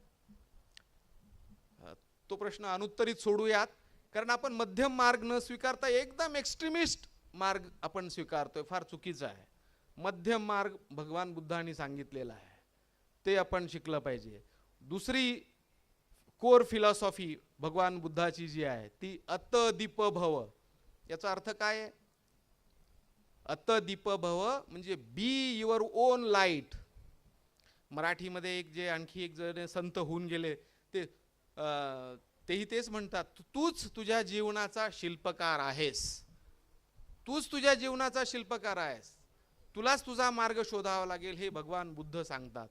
तो प्रश्न अनुत्तरित सोडूयात, कारण आपण मध्यम मार्ग न स्वीकारता एकदम एक्स्ट्रीमिस्ट मार्ग आपण स्वीकारतोय. फार चुकीचं आहे. मध्यम मार्ग भगवान बुद्धांनी सांगितलेला आहे, ते आपण शिकलं पाहिजे. दुसरी कोर फिलॉसॉफी भगवान बुद्धाची जी आहे ती अत दीप भव. याचा अर्थ काय आहे? अत दीप भव म्हणजे बी युअर ओन लाईट. मराठीमध्ये एक जे आणखी एक जण संत होऊन गेले ते तेही तेच म्हणतात, तूच तुझ्या जीवनाचा शिल्पकार आहेस, तूच तुझ्या जीवनाचा शिल्पकार आहेस, तुलाच तुझा मार्ग शोधावा लागेल, हे भगवान बुद्ध सांगतात.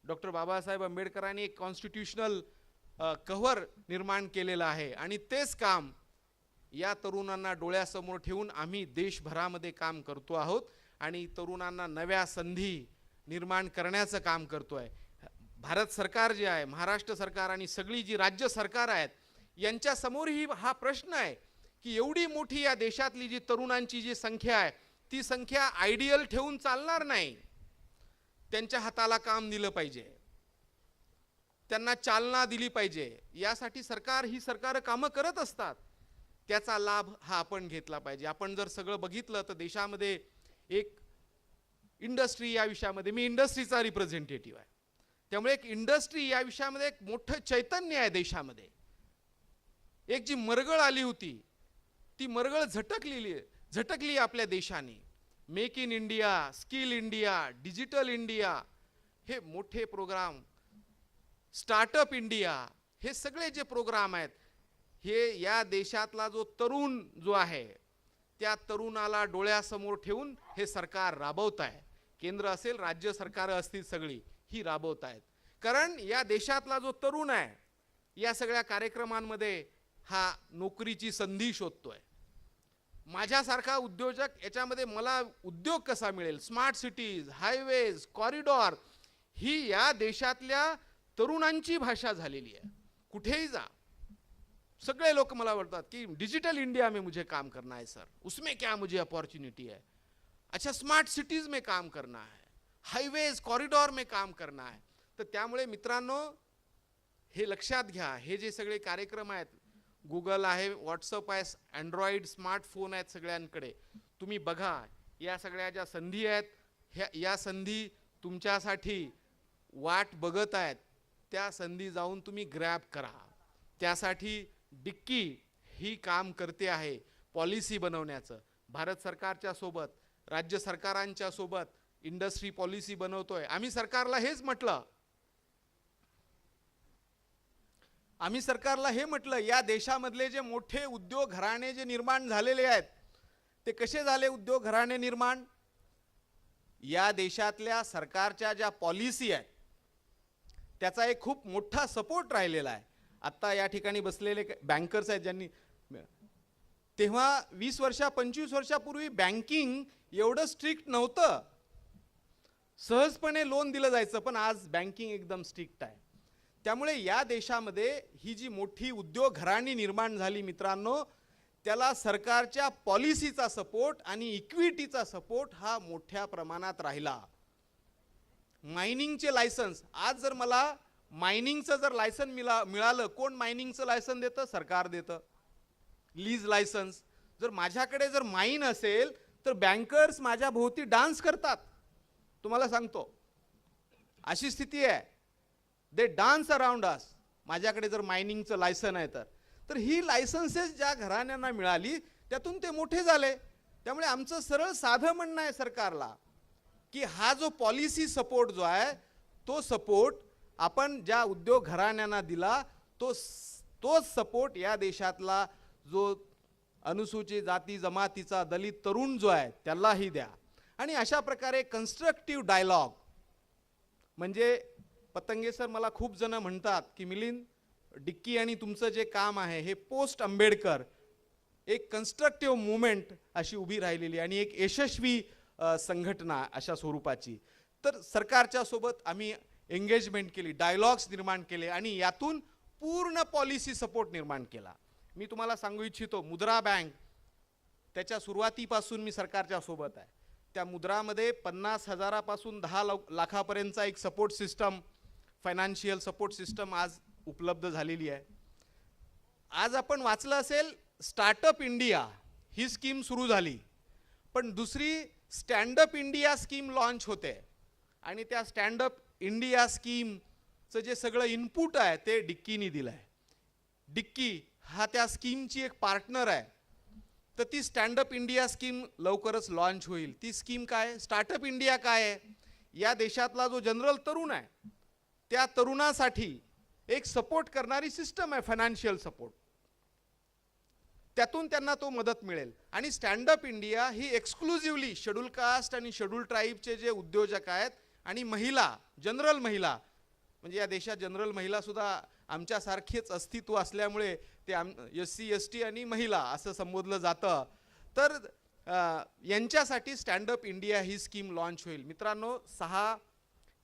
डॉक्टर बाबासाहेब आंबेडकरांनी एक कॉन्स्टिट्यूशनल कव्हर निर्माण केलेलं आहे आणि तेच काम या तरुणांना डोळ्यासमोर ठेवून आम्ही देशभरामध्ये काम करतो आहोत आणि तरुणांना नव्या संधी निर्माण करण्याचं काम करतोय. भारत सरकार जे आहे, महाराष्ट्र सरकार आणि सगळी जी राज्य सरकार आहेत यांच्या समोरही हा प्रश्न आहे की एवढी मोठी या देशातली जी तरुणांची जी संख्या आहे ती संख्या आयडियल ठेवून चालणार नाही. त्यांच्या हाताला काम दिलं पाहिजे, त्यांना चालना दिली पाहिजे. यासाठी ही सरकार कामं करत असतात, त्याचा लाभ हा आपण घेतला पाहिजे. आपण जर सगळं बघितलं तर देशामध्ये एक इंडस्ट्री या विषयामध्ये, मी इंडस्ट्रीचा रिप्रेझेंटेटिव्ह आहे, त्यामुळे एक इंडस्ट्री या विषयामध्ये एक मोठं चैतन्य आहे देशामध्ये. एक जी मरगळ आली होती ती मरगळ झटकली आपल्या देशाने. Make in India, skill India, digital India, हे मोठे प्रोग्राम, स्टार्टअप इंडिया, हे सगळे जे प्रोग्राम आहेत हे या देशातला जो तरुण जो आहे त्या तरुणाला डोळ्यासमोर ठेवून हे सरकार राबवत आहे. केंद्र असेल, राज्य सरकार असतील, सगळी ही राबवत आहेत. कारण या देशातला जो तरुण आहे या सगळ्या कार्यक्रमांमध्ये हा नोकरीची संधी शोधतोय. माझ्यासारखा उद्योजक याच्यामध्ये मला उद्योग कसा मिळेल, स्मार्ट सिटीज, हायवेज, कॉरिडॉर, ही या देशातल्या तरुणांची भाषा झालेली आहे. कुठेही जा सगळे लोक मला बोलतात की डिजिटल इंडिया में मुझे काम करना है सर, उसमें क्या मुझे अपॉर्चुनिटी है, अच्छा स्मार्ट सिटीज में काम करना है, हायवेज कॉरिडॉर में काम करना है. तर त्यामुळे मित्रांनो हे लक्षात घ्या, हे जे सगळे कार्यक्रम आहेत, गुगल आहे, व्हॉट्सअप आहे, अँड्रॉइड स्मार्टफोन आहेत सगळ्यांकडे, तुम्ही बघा या सगळ्या ज्या संधी आहेत या संधी तुमच्यासाठी वाट बघत आहेत, त्या संधी जाऊन तुम्ही ग्रॅब करा. त्यासाठी डिक्की ही काम करते आहे पॉलिसी बनवण्याचं. भारत सरकारच्या सोबत, राज्य सरकारांच्या सोबत इंडस्ट्री पॉलिसी बनवतोय. आम्ही सरकारला हे म्हटलं या देशामधले जे मोठे उद्योग घराणे जे निर्माण झालेले आहेत ते कसे झाले उद्योग घराणे निर्माण, या देशातल्या सरकारच्या ज्या पॉलिसी आहेत त्याचा एक खूप मोठा सपोर्ट राहिलेला आहे. आता या ठिकाणी बसलेले बँकर्स आहेत ज्यांनी, तेव्हा 20 वर्षा 25 वर्षापूर्वी बँकिंग एवढं स्ट्रिक्ट नव्हतं, सहजपणे लोन दिलं जायचं, पण आज बँकिंग एकदम स्ट्रिक्ट आहे. त्यामुळे या देशामध्ये ही जी मोठी उद्योग घराणी निर्माण झाली मित्रांनो, त्याला सरकारच्या पॉलिसीचा सपोर्ट आणि इक्विटीचा सपोर्ट हा मोठ्या प्रमाणात राहिला. मायनिंगचे लायसन्स, आज जर मला मायनिंगचं जर लायसन मिळालं, कोण मायनिंगचं लायसन देतं? सरकार देतं. लीज लायसन्स, जर माझ्याकडे जर माईन असेल तर बँकर्स माझ्या भोवती डान्स करतात, तुम्हाला सांगतो अशी स्थिती आहे. दे डान्स अराउंड अस. माझ्याकडे जर मायनिंगचं लायसन आहे तर ही लायसन्सेस ज्या घराण्यांना मिळाली त्यातून ते मोठे झाले. त्यामुळे आमचं सरळ साधं म्हणणं आहे सरकारला की हा जो पॉलिसी सपोर्ट जो आहे तो सपोर्ट आपण ज्या उद्योग घराण्यांना दिला तोच सपोर्ट या देशातला जो अनुसूचित जाती जमातीचा दलित तरुण जो आहे त्यालाही द्या. आणि अशा प्रकारे कन्स्ट्रक्टिव्ह डायलॉग, म्हणजे पतंगे सर मला खूप जण म्हणतात की मिलिंद डिक्की आणि तुमचं जे काम आहे हे पोस्ट आंबेडकर एक कन्स्ट्रक्टिव्ह मूवमेंट अशी उभी राहिलेली आणि एक यशस्वी संघटना अशा स्वरूपाची. तर सरकारच्या सोबत आम्ही एंगेजमेंट केली, डायलॉग्स निर्माण केले आणि यातून पूर्ण पॉलिसी सपोर्ट निर्माण केला. मी तुम्हाला सांगू इच्छितो, मुद्रा बँक त्याच्या सुरुवातीपासून मी सरकारच्या सोबत आहे. त्या मुद्रामध्ये 50,000पासून 10 लाखापर्यंतचा एक support system, financial support system आज उपलब्ध झालेली आहे. आज आपण वाचलं असेल स्टार्टअप इंडिया ही स्कीम सुरू झाली, पण दुसरी स्टँडअप इंडिया स्कीम लॉन्च होते आणि त्या स्टँडअप इंडिया स्कीमचं जे सगळं इनपुट आहे ते डिक्कीनी दिलं आहे. डिक्की हा त्या स्कीमची एक पार्टनर आहे. तर ती स्टँडअप इंडिया स्कीम लवकरच लॉन्च होईल. ती स्कीम काय, स्टार्टअप इंडिया काय आहे, या देशातला जो जनरल तरुण आहे त्या तरुणासाठी एक सपोर्ट करणारी सिस्टम आहे, फायनान्शियल सपोर्ट. त्यातून त्यांना तो मदत मिळेल. आणि स्टँड अप इंडिया ही एक्सक्लुझिव्हली शेड्यूल कास्ट आणि शेड्यूल ट्राईबचे जे उद्योजक आहेत आणि महिला, जनरल महिला, म्हणजे या देशात जनरल महिला सुद्धा आमच्यासारखेच अस्तित्व असल्यामुळे ते SC ST आणि महिला असं संबोधलं जातं. तर यांच्यासाठी स्टँड अप इंडिया ही स्कीम लॉन्च होईल. मित्रांनो, 6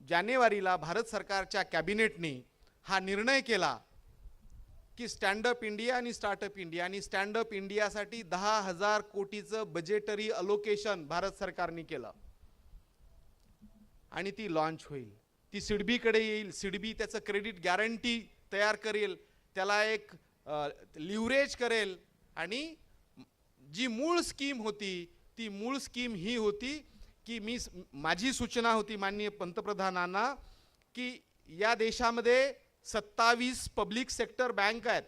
जानेवारीला भारत सरकारच्या कॅबिनेटने हा निर्णय केला की स्टँड अप इंडिया आणि स्टार्टअप इंडिया, आणि स्टँड अप इंडियासाठी 10,000 कोटीचं बजेटरी अलोकेशन भारत सरकारने केलं आणि ती लॉन्च होईल. ती सिडबीकडे येईल. सिडबी त्याचं क्रेडिट गॅरंटी तयार करेल, त्याला एक लिव्हरेज करेल. आणि जी मूळ स्कीम होती ती मूळ स्कीम ही होती की माझी सूचना होती माननीय पंतप्रधानांना की या देशामध्ये 27 पब्लिक सेक्टर बँक आहेत.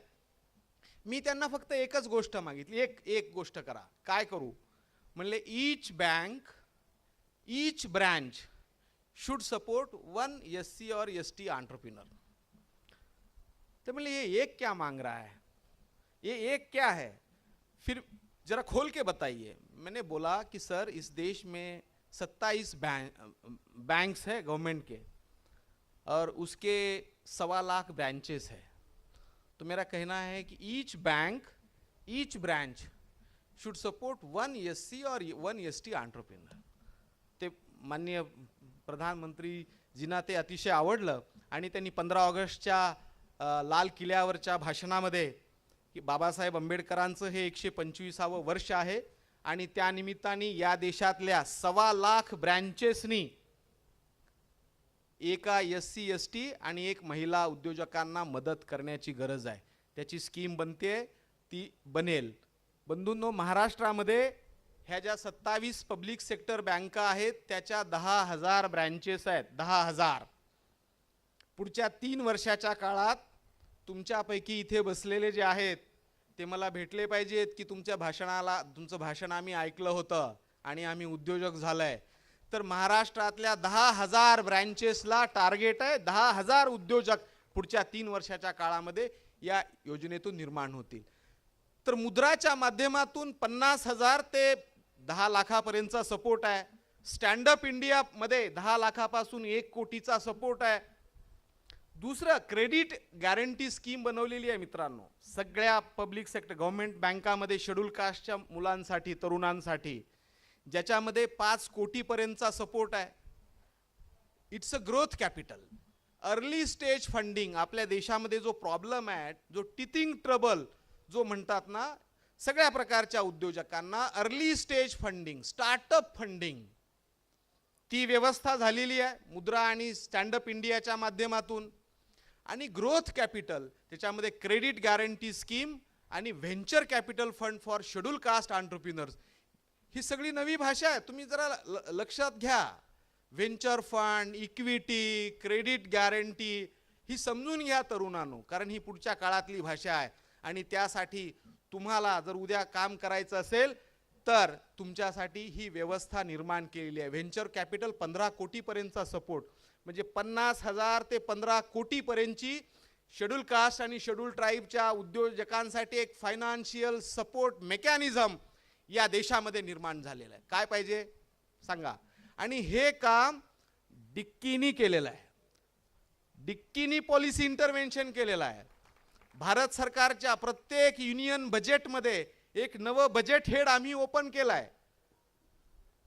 मी त्यांना फक्त एकच गोष्ट मागितली, एक गोष्ट करा. काय करू म्हणले, each bank, each branch should support 1 SC और ST एंटरप्रेन्योर. तो बोले ये एक क्या मांग रहा है, ये एक क्या है, फिर जरा खोल के बताइए. मैंने बोला कि सर इस देश में 27 बैंक्स है गवर्नमेंट के और उसके 1.25 लाख ब्रांचेस है. तो मेरा कहना है कि each bank, each branch should support 1 SC और 1 ST एंटरप्रेन्योर. ते माननीय प्रधानमंत्रीजींना ते अतिशय आवडलं आणि त्यांनी 15 ऑगस्टच्या लाल किल्ल्यावरच्या भाषणामध्ये की बाबासाहेब आंबेडकरांचं हे 125वं वर्ष आहे आणि त्या निमित्ताने या देशातल्या 1.25 लाख ब्रँचेसनी एका SC ST आणि एक महिला उद्योजकांना मदत करण्याची गरज आहे. त्याची स्कीम बनते, ती बनेल. बंधूंनो, महाराष्ट्रामध्ये ह्या ज्या 27 पब्लिक सेक्टर बँका आहेत त्याच्या 10,000 ब्रँचेस आहेत. 10,000. पुढच्या 3 वर्षाच्या काळात तुमच्यापैकी इथे बसलेले जे आहेत ते मला भेटले पाहिजेत की तुमचं भाषण आम्ही ऐकलं होतं आणि आम्ही उद्योजक झालोय. तर महाराष्ट्रातल्या 10,000 ब्रँचेसला टार्गेट आहे. 10,000 उद्योजक पुढच्या 3 वर्षाच्या काळामध्ये या योजनेतून निर्माण होतील. तर मुद्राच्या माध्यमातून 50,000 ते 10 लाखापर्यंतचा सपोर्ट आहे. स्टँड अप इंडिया मध्ये 10 लाखापासून 1 कोटीचा सपोर्ट आहे. दुसरं, क्रेडिट गॅरंटी स्कीम बनवलेली आहे मित्रांनो. सगळ्या पब्लिक सेक्टर गव्हर्नमेंट बँकामध्ये शेड्यूल कास्टच्या मुलांसाठी, तरुणांसाठी, ज्याच्यामध्ये 5 कोटीपर्यंतचा सपोर्ट आहे. It's a growth capital, early stage funding. आपल्या देशामध्ये जो प्रॉब्लेम आहे, जो टिथिंग ट्रबल जो म्हणतात ना, सगळ्या प्रकारच्या उद्योजकांना early stage funding, startup funding, ती व्यवस्था झालेली आहे मुद्रा आणि स्टँड अप इंडियाच्या माध्यमातून. आणि ग्रोथ कॅपिटल, त्याच्यामध्ये क्रेडिट गॅरंटी स्कीम आणि venture capital fund for schedule caste entrepreneurs. ही सगळी नवी भाषा आहे, तुम्ही जरा लक्षात घ्या. Venture fund, equity, credit guarantee ही समजून घ्या तरुणांनो, कारण ही पुढच्या काळातली भाषा आहे. आणि त्यासाठी तुम्हाला जर उद्या काम करायचं असेल तर तुमच्यासाठी ही व्यवस्था निर्माण केलेली आहे. व्हेंचर कॅपिटल 15 कोटीपर्यंतचा सपोर्ट, म्हणजे 50,000 ते 15 कोटीपर्यंतची शेड्यूल कास्ट आणि शेड्यूल ट्राईबच्या उद्योजकांसाठी एक फायनान्शियल सपोर्ट मेकॅनिझम या देशामध्ये निर्माण झालेलं आहे. काय पाहिजे सांगा. आणि हे काम डिक्कीनी केलेलं आहे. डिक्कीनी पॉलिसी इंटरव्हेन्शन केलेलं आहे. भारत सरकारच्या प्रत्येक युनियन बजेटमध्ये एक नवं बजेट हेड आम्ही ओपन केलाय.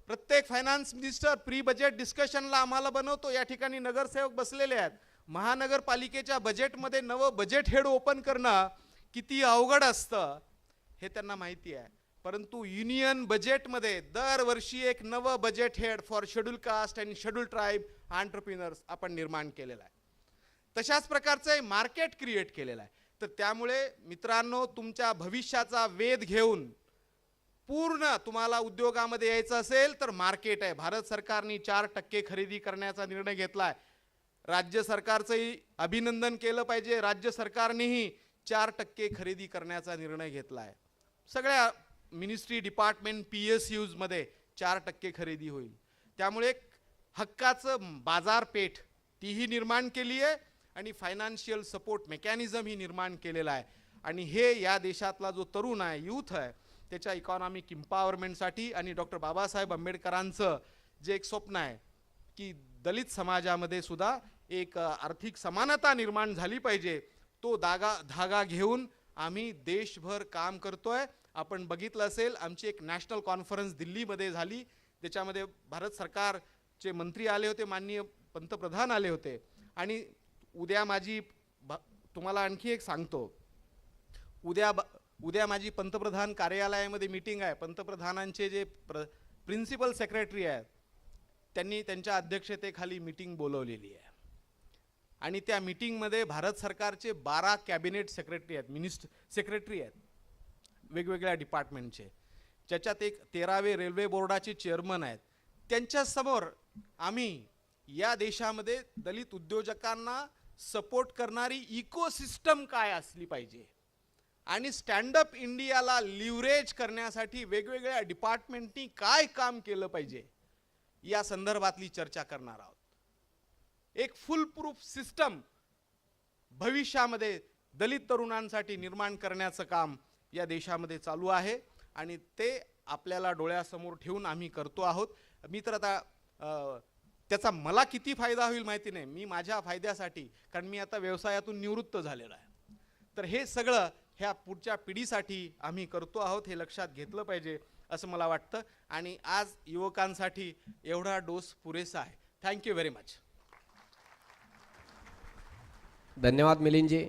प्रत्येक फायनान्स मिनिस्टर प्री बजेट डिस्कशनला आम्हाला बनवतो. या ठिकाणी नगरसेवक बसलेले आहेत. महानगरपालिकेच्या बजेटमध्ये नवं बजेट हेड ओपन करणं किती अवघड असतं हे त्यांना माहिती आहे. परंतु युनियन बजेटमध्ये दरवर्षी एक नवं budget head for schedule caste आणि शेड्यूल ट्राईब एंटरप्रेन्योर्स आपण निर्माण केलेलं आहे. तशाच प्रकारचं मार्केट क्रिएट केलेलं आहे. तर त्यामुळे मित्रांनो, तुमच्या भविष्याचा वेध घेऊन पूर्ण तुम्हाला उद्योगामध्ये यायचं असेल तर मार्केट आहे. भारत सरकारने 4% खरेदी करण्याचा निर्णय घेतलाय. राज्य सरकारचंही अभिनंदन केलं पाहिजे. राज्य सरकारनेही 4% खरेदी करण्याचा निर्णय घेतलाय. सगळ्या मिनिस्ट्री, डिपार्टमेंट, PSUs मध्ये 4% खरेदी होईल. त्यामुळे हक्काचं बाजारपेठ तीही निर्माण केली आहे आणि फायनान्शियल सपोर्ट मेकॅनिझम ही निर्माण केलेला आहे. आणि हे या देशातला जो तरुण आहे, यूथ आहे, त्याच्या इकॉनॉमिक एम्पॉवरमेंटसाठी आणि डॉक्टर बाबासाहेब आंबेडकरांचं जे एक स्वप्न आहे की दलित समाजामध्ये सुद्धा एक आर्थिक समानता निर्माण झाली पाहिजे, तो धागा घेऊन आम्ही देशभर काम करतोय. आपण बघितलं असेल, आमची एक नॅशनल कॉन्फरन्स दिल्लीमध्ये झाली, त्याच्यामध्ये भारत सरकारचे मंत्री आले होते, माननीय पंतप्रधान आले होते. आणि उद्या माझी तुम्हाला आणखी एक सांगतो, उद्या माझी पंतप्रधान कार्यालयामध्ये मीटिंग आहे. पंतप्रधानांचे जे प्रिन्सिपल सेक्रेटरी आहेत त्यांनी त्यांच्या अध्यक्षतेखाली मीटिंग बोलवलेली आहे आणि त्या मीटिंगमध्ये भारत सरकारचे 12 कॅबिनेट सेक्रेटरी आहेत, सेक्रेटरी आहेत वेगवेगळ्या डिपार्टमेंटचे, ज्याच्यात एक 13वे रेल्वे बोर्डाचे चेअरमन आहेत. त्यांच्यासमोर आम्ही या देशामध्ये दलित उद्योजकांना सपोर्ट करणारी इकोसिस्टम काय असली पाहिजे आणि स्टँडअप इंडियाला लिव्हरेज करण्यासाठी वेगवेगळ्या डिपार्टमेंटनी काय काम केलं पाहिजे या संदर्भातली चर्चा करणार आहोत. एक फुल प्रूफ सिस्टम भविष्यामध्ये दलित तरुणांसाठी निर्माण करण्याचं काम या देशामध्ये चालू आहे आणि ते आपल्याला डोळ्यासमोर ठेवून आम्ही करतो आहोत. मी तर आता त्याचा मला किती फायदा होईल माहिती नाही, मी माझ्या फायद्यासाठी, कारण मी आता व्यवसायातून निवृत्त झालेलो आहे, तर हे सगळं ह्या पुढच्या पिढीसाठी आम्ही करतो आहोत, हे लक्षात घेतलं पाहिजे असं मला वाटतं. आणि आज युवकांसाठी एवढा डोस पुरेसा आहे. Thank you very much. धन्यवाद मिलिंदजी.